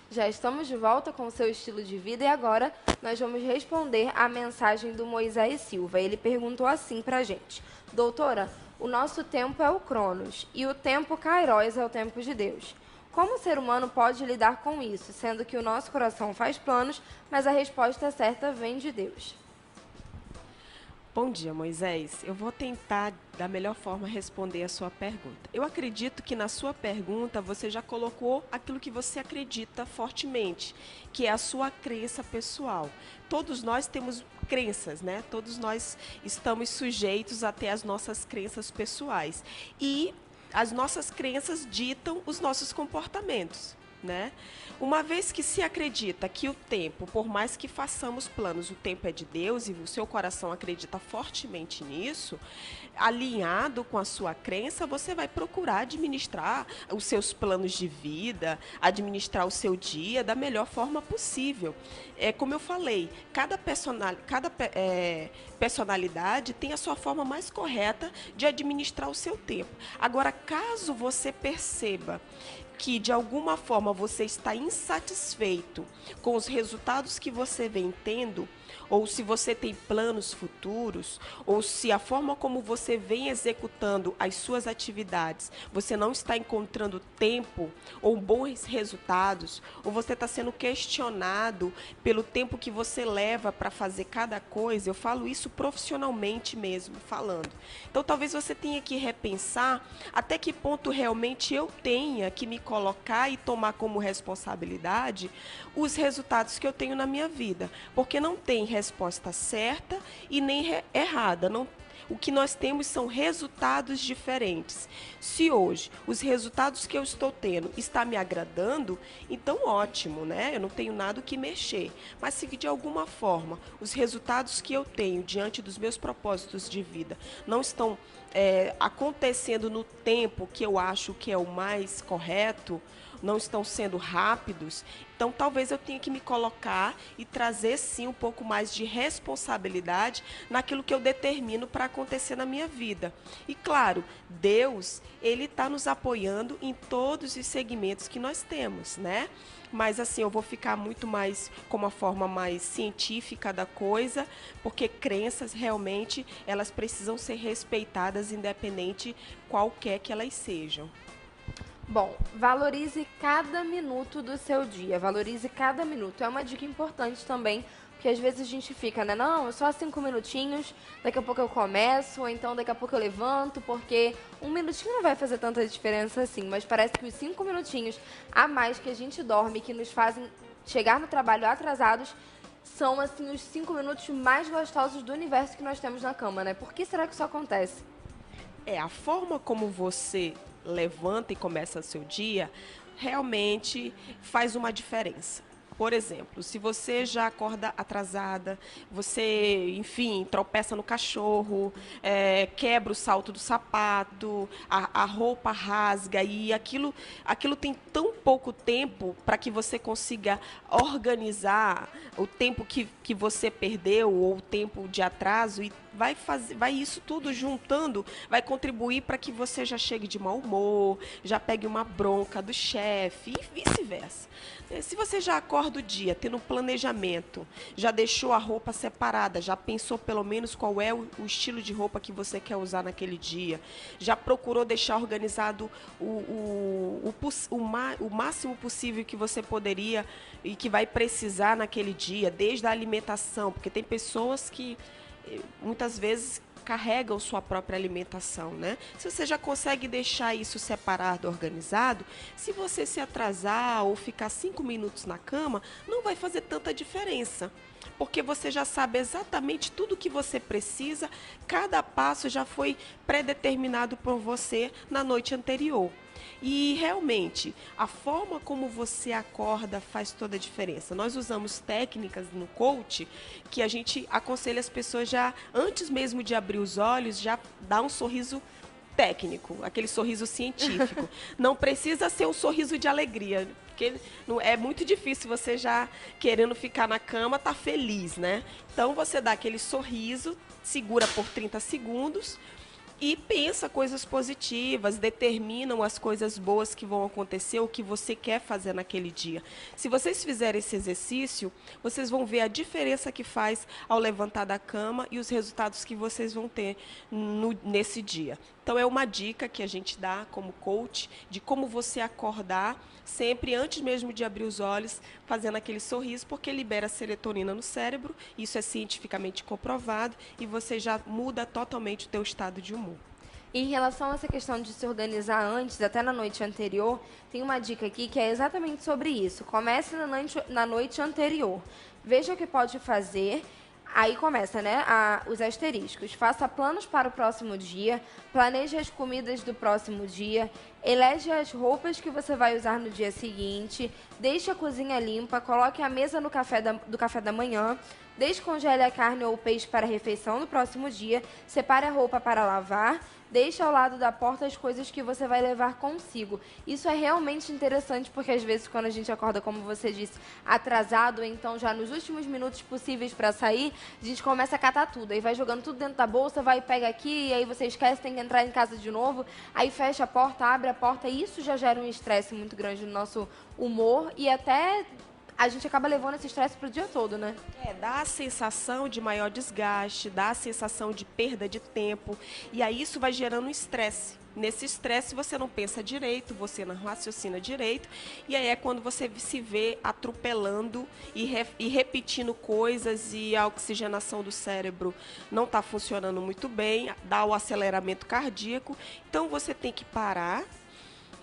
Já estamos de volta com o seu estilo de vida e agora nós vamos responder a mensagem do Moisés Silva. Ele perguntou assim pra gente: doutora, o nosso tempo é o Cronos e o tempo Kairos é o tempo de Deus. Como o ser humano pode lidar com isso, sendo que o nosso coração faz planos, mas a resposta certa vem de Deus? Bom dia, Moisés. Eu vou tentar, da melhor forma, responder a sua pergunta. Eu acredito que na sua pergunta você já colocou aquilo que você acredita fortemente, que é a sua crença pessoal. Todos nós temos crenças, né? Todos nós estamos sujeitos a ter as nossas crenças pessoais. E as nossas crenças ditam os nossos comportamentos, né? Uma vez que se acredita que o tempo, por mais que façamos planos, o tempo é de Deus e o seu coração acredita fortemente nisso, alinhado com a sua crença, você vai procurar administrar os seus planos de vida, administrar o seu dia da melhor forma possível. Como eu falei, cada personalidade tem a sua forma mais correta de administrar o seu tempo. Agora, caso você perceba que de alguma forma você está insatisfeito com os resultados que você vem tendo, ou se você tem planos futuros, ou se a forma como você vem executando as suas atividades, você não está encontrando tempo ou bons resultados, ou você está sendo questionado pelo tempo que você leva para fazer cada coisa, eu falo isso profissionalmente mesmo, falando. Então, talvez você tenha que repensar até que ponto realmente eu tenha que me colocar e tomar como responsabilidade os resultados que eu tenho na minha vida, porque não tem resposta certa e nem errada. Não, o que nós temos são resultados diferentes. Se hoje os resultados que eu estou tendo estão me agradando, então ótimo, né? Eu não tenho nada o que mexer. Mas se de alguma forma os resultados que eu tenho diante dos meus propósitos de vida não estão acontecendo no tempo que eu acho que é o mais correto, não estão sendo rápidos, então talvez eu tenha que me colocar e trazer sim um pouco mais de responsabilidade naquilo que eu determino para acontecer na minha vida. E claro, Deus, Ele está nos apoiando em todos os segmentos que nós temos, né? Mas assim, eu vou ficar muito mais com uma forma mais científica da coisa, porque crenças realmente, elas precisam ser respeitadas independente qualquer que elas sejam. Bom, valorize cada minuto do seu dia, valorize cada minuto. É uma dica importante também, porque às vezes a gente fica, né? Não, só 5 minutinhos, daqui a pouco eu começo, ou então daqui a pouco eu levanto, porque um minutinho não vai fazer tanta diferença assim, mas parece que os 5 minutinhos a mais que a gente dorme, que nos fazem chegar no trabalho atrasados, são assim os 5 minutos mais gostosos do universo que nós temos na cama, né? Por que será que isso acontece? A forma como você levanta e começa o seu dia realmente faz uma diferença. Por exemplo, se você já acorda atrasada, você, enfim, tropeça no cachorro, quebra o salto do sapato, a roupa rasga e aquilo tem tão pouco tempo para que você consiga organizar o tempo que você perdeu ou o tempo de atraso e vai isso tudo juntando, vai contribuir para que você já chegue de mau humor, já pegue uma bronca do chefe e vice-versa. Se você já acorda o dia tendo um planejamento, já deixou a roupa separada, já pensou pelo menos qual é o estilo de roupa que você quer usar naquele dia, já procurou deixar organizado o máximo possível que você poderia e que vai precisar naquele dia, desde a alimentação, porque tem pessoas que muitas vezes carregam sua própria alimentação, né? Se você já consegue deixar isso separado, organizado, se você se atrasar ou ficar 5 minutos na cama, não vai fazer tanta diferença, porque você já sabe exatamente tudo o que você precisa, cada passo já foi pré-determinado por você na noite anterior. E realmente, a forma como você acorda faz toda a diferença. Nós usamos técnicas no coach que a gente aconselha as pessoas já, antes mesmo de abrir os olhos, já dá um sorriso técnico, aquele sorriso científico. Não precisa ser um sorriso de alegria, porque é muito difícil você já querendo ficar na cama, tá feliz, né? Então você dá aquele sorriso, segura por 30 segundos e pensa coisas positivas, determinam as coisas boas que vão acontecer, o que você quer fazer naquele dia. Se vocês fizerem esse exercício, vocês vão ver a diferença que faz ao levantar da cama e os resultados que vocês vão ter nesse dia. Então, é uma dica que a gente dá como coach de como você acordar sempre antes mesmo de abrir os olhos, fazendo aquele sorriso, porque libera serotonina no cérebro, isso é cientificamente comprovado, e você já muda totalmente o teu estado de humor. Em relação a essa questão de se organizar antes, até na noite anterior, tem uma dica aqui que é exatamente sobre isso. Comece na noite anterior. Veja o que pode fazer. Aí começa, né, os asteriscos. Faça planos para o próximo dia, planeje as comidas do próximo dia, elege as roupas que você vai usar no dia seguinte, deixe a cozinha limpa, coloque a mesa do café da manhã, descongele a carne ou o peixe para a refeição do próximo dia, separe a roupa para lavar, deixe ao lado da porta as coisas que você vai levar consigo. Isso é realmente interessante porque às vezes quando a gente acorda, como você disse, atrasado, ou então já nos últimos minutos possíveis para sair, a gente começa a catar tudo. Aí vai jogando tudo dentro da bolsa, vai e pega aqui, e aí você esquece, tem que entrar em casa de novo, aí fecha a porta, abre a porta, e isso já gera um estresse muito grande no nosso humor e até a gente acaba levando esse estresse para o dia todo, né? Dá a sensação de maior desgaste, dá a sensação de perda de tempo, e aí isso vai gerando um estresse. Nesse estresse você não pensa direito, você não raciocina direito, e aí é quando você se vê atropelando e repetindo coisas, e a oxigenação do cérebro não está funcionando muito bem, dá o aceleramento cardíaco. Então você tem que parar,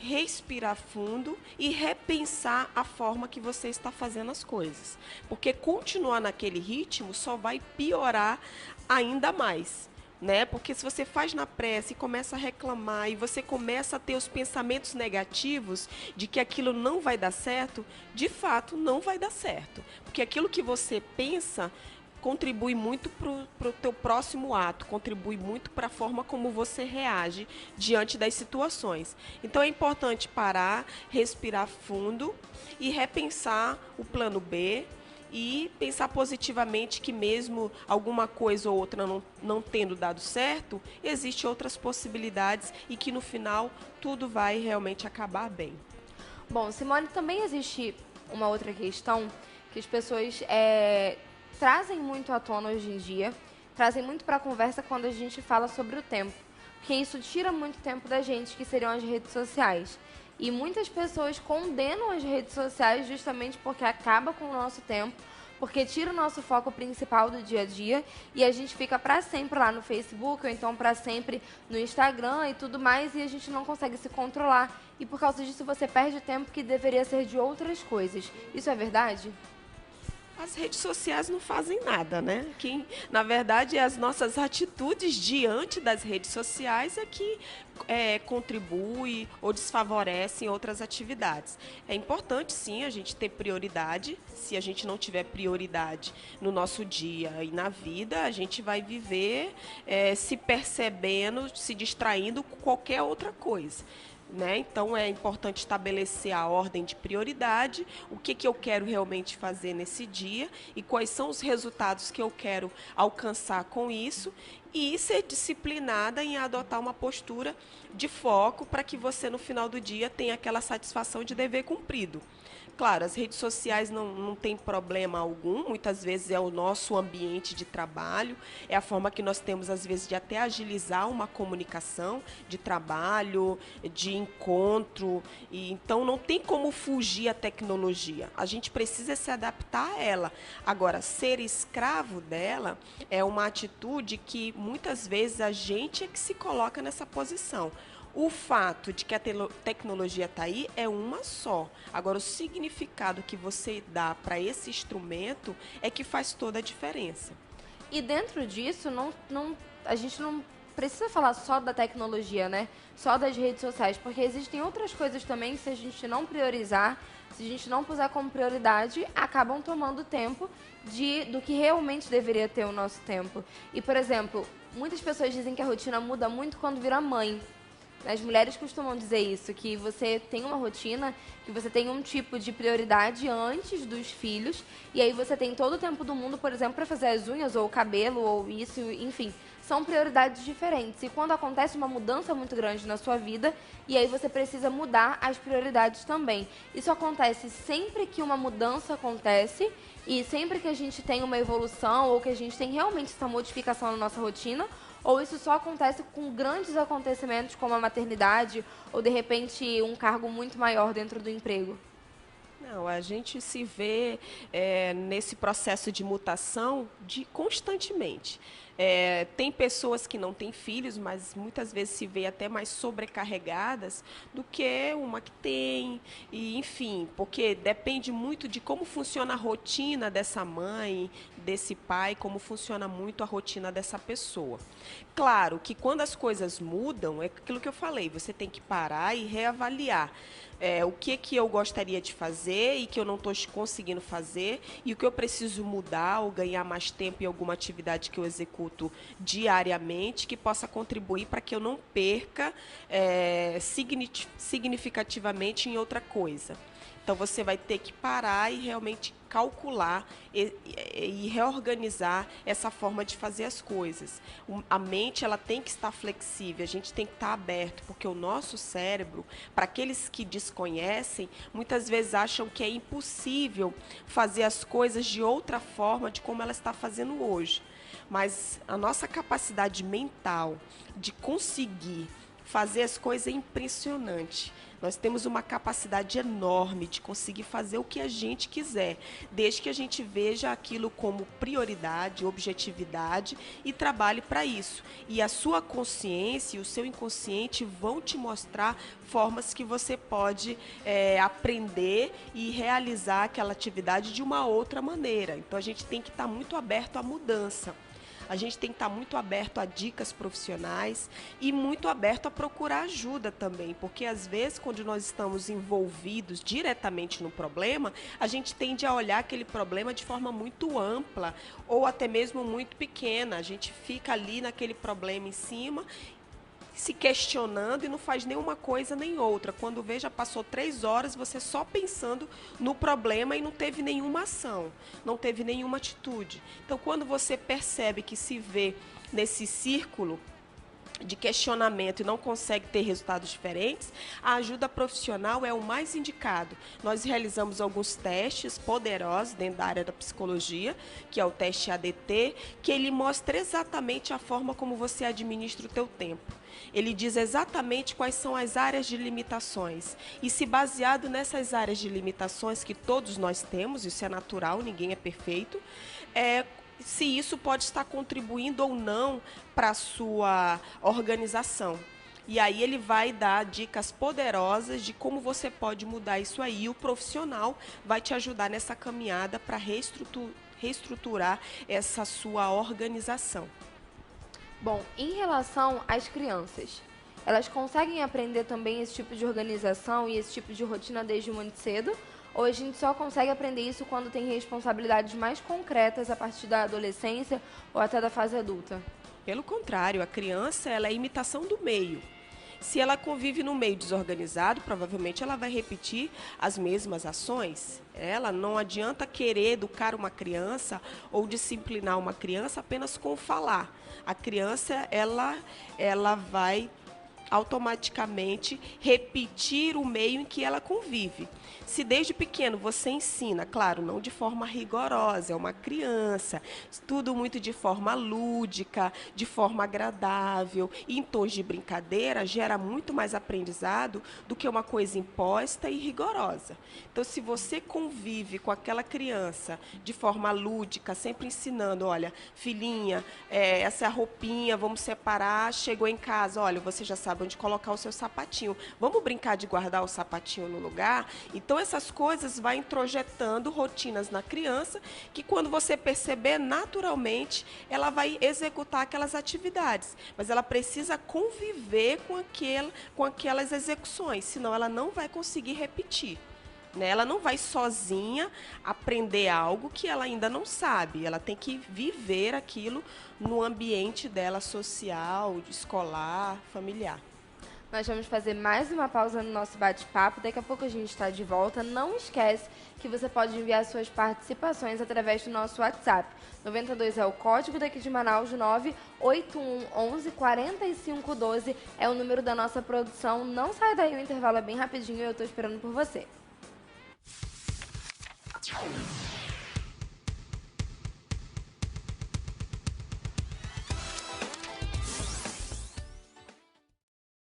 respirar fundo e repensar a forma que você está fazendo as coisas. Porque continuar naquele ritmo só vai piorar ainda mais, né? Porque se você faz na pressa e começa a reclamar e você começa a ter os pensamentos negativos de que aquilo não vai dar certo, de fato não vai dar certo. Porque aquilo que você pensa contribui muito para o teu próximo ato, contribui muito para a forma como você reage diante das situações. Então é importante parar, respirar fundo e repensar o plano B e pensar positivamente que mesmo alguma coisa ou outra não tendo dado certo, existem outras possibilidades e que no final tudo vai realmente acabar bem. Bom, Simone, também existe uma outra questão que as pessoas trazem muito à tona hoje em dia, trazem muito para a conversa quando a gente fala sobre o tempo, porque isso tira muito tempo da gente, que seriam as redes sociais. E muitas pessoas condenam as redes sociais justamente porque acaba com o nosso tempo, porque tira o nosso foco principal do dia a dia e a gente fica para sempre lá no Facebook ou então para sempre no Instagram e tudo mais, e a gente não consegue se controlar. E por causa disso você perde tempo que deveria ser de outras coisas. Isso é verdade? As redes sociais não fazem nada, né? Na verdade, as nossas atitudes diante das redes sociais é que contribui ou desfavorecem outras atividades. É importante, sim, a gente ter prioridade. Se a gente não tiver prioridade no nosso dia e na vida, a gente vai viver se percebendo, se distraindo com qualquer outra coisa. Né? Então, é importante estabelecer a ordem de prioridade, o que eu quero realmente fazer nesse dia e quais são os resultados que eu quero alcançar com isso, e ser disciplinada em adotar uma postura de foco para que você, no final do dia, tenha aquela satisfação de dever cumprido. Claro, as redes sociais não tem problema algum, muitas vezes é o nosso ambiente de trabalho, é a forma que nós temos, às vezes, de até agilizar uma comunicação de trabalho, de encontro, e então não tem como fugir à tecnologia, a gente precisa se adaptar a ela. Agora, ser escravo dela é uma atitude que, muitas vezes, a gente é que se coloca nessa posição. O fato de que a tecnologia está aí é uma só. Agora, o significado que você dá para esse instrumento é que faz toda a diferença. E dentro disso, a gente não precisa falar só da tecnologia, né? Só das redes sociais, porque existem outras coisas também que, se a gente não priorizar, se a gente não puser como prioridade, acabam tomando tempo do que realmente deveria ter o nosso tempo. E, por exemplo, muitas pessoas dizem que a rotina muda muito quando vira mãe. As mulheres costumam dizer isso, que você tem uma rotina, que você tem um tipo de prioridade antes dos filhos, e aí você tem todo o tempo do mundo, por exemplo, para fazer as unhas, ou o cabelo, ou isso, enfim. São prioridades diferentes. E quando acontece uma mudança muito grande na sua vida, e aí você precisa mudar as prioridades também. Isso acontece sempre que uma mudança acontece, e sempre que a gente tem uma evolução, ou que a gente tem realmente essa modificação na nossa rotina, ou isso só acontece com grandes acontecimentos como a maternidade ou, de repente, um cargo muito maior dentro do emprego? Não, a gente se vê nesse processo de mutação constantemente. Tem pessoas que não têm filhos, mas muitas vezes se vê até mais sobrecarregadas do que uma que tem, e enfim, porque depende muito de como funciona a rotina dessa mãe, desse pai, como funciona muito a rotina dessa pessoa. Claro que quando as coisas mudam, é aquilo que eu falei, você tem que parar e reavaliar. O que eu gostaria de fazer e que eu não estou conseguindo fazer, e o que eu preciso mudar ou ganhar mais tempo em alguma atividade que eu executo diariamente, que possa contribuir para que eu não perca significativamente em outra coisa. Então, você vai ter que parar e realmente calcular e reorganizar essa forma de fazer as coisas. A mente, ela tem que estar flexível, a gente tem que estar aberto, porque o nosso cérebro, para aqueles que desconhecem, muitas vezes acham que é impossível fazer as coisas de outra forma de como ela está fazendo hoje. Mas a nossa capacidade mental de conseguir fazer as coisas é impressionante. Nós temos uma capacidade enorme de conseguir fazer o que a gente quiser, desde que a gente veja aquilo como prioridade, objetividade e trabalhe para isso. E a sua consciência e o seu inconsciente vão te mostrar formas que você pode aprender e realizar aquela atividade de uma outra maneira. Então, a gente tem que estar muito aberto à mudança. A gente tem que estar muito aberto a dicas profissionais e muito aberto a procurar ajuda também, porque às vezes quando nós estamos envolvidos diretamente no problema, a gente tende a olhar aquele problema de forma muito ampla ou até mesmo muito pequena. A gente fica ali naquele problema em cima, se questionando e não faz nenhuma coisa nem outra. Quando vê, já passou 3 horas, você só pensando no problema e não teve nenhuma ação, não teve nenhuma atitude. Então, quando você percebe que se vê nesse círculo de questionamento e não consegue ter resultados diferentes, a ajuda profissional é o mais indicado. Nós realizamos alguns testes poderosos dentro da área da psicologia, que é o teste ADT, que ele mostra exatamente a forma como você administra o teu tempo. Ele diz exatamente quais são as áreas de limitações. E se baseado nessas áreas de limitações que todos nós temos, isso é natural, ninguém é perfeito, se isso pode estar contribuindo ou não para a sua organização. E aí ele vai dar dicas poderosas de como você pode mudar isso aí. E o profissional vai te ajudar nessa caminhada para reestruturar essa sua organização. Bom, em relação às crianças, elas conseguem aprender também esse tipo de organização e esse tipo de rotina desde muito cedo? Ou a gente só consegue aprender isso quando tem responsabilidades mais concretas a partir da adolescência ou até da fase adulta? Pelo contrário, a criança, ela é imitação do meio. Se ela convive num meio desorganizado, provavelmente ela vai repetir as mesmas ações. Ela não adianta querer educar uma criança ou disciplinar uma criança apenas com falar. A criança, ela vai automaticamente repetir o meio em que ela convive. Se desde pequeno você ensina, claro, não de forma rigorosa, é uma criança, tudo muito de forma lúdica, de forma agradável, e em tons de brincadeira, gera muito mais aprendizado do que uma coisa imposta e rigorosa. Então, se você convive com aquela criança de forma lúdica, sempre ensinando, olha, filhinha, essa é a roupinha, vamos separar, chegou em casa, olha, você já sabe onde colocar o seu sapatinho. Vamos brincar de guardar o sapatinho no lugar? Então, essas coisas vão introjetando rotinas na criança que, quando você perceber, naturalmente, ela vai executar aquelas atividades. Mas ela precisa conviver com aquelas execuções, senão ela não vai conseguir repetir. Ela não vai sozinha aprender algo que ela ainda não sabe. Ela tem que viver aquilo no ambiente dela social, escolar, familiar. Nós vamos fazer mais uma pausa no nosso bate-papo. Daqui a pouco a gente está de volta. Não esquece que você pode enviar suas participações através do nosso WhatsApp. 92 é o código daqui de Manaus, 98111 4512 é o número da nossa produção. Não sai daí, o intervalo é bem rapidinho e eu estou esperando por você.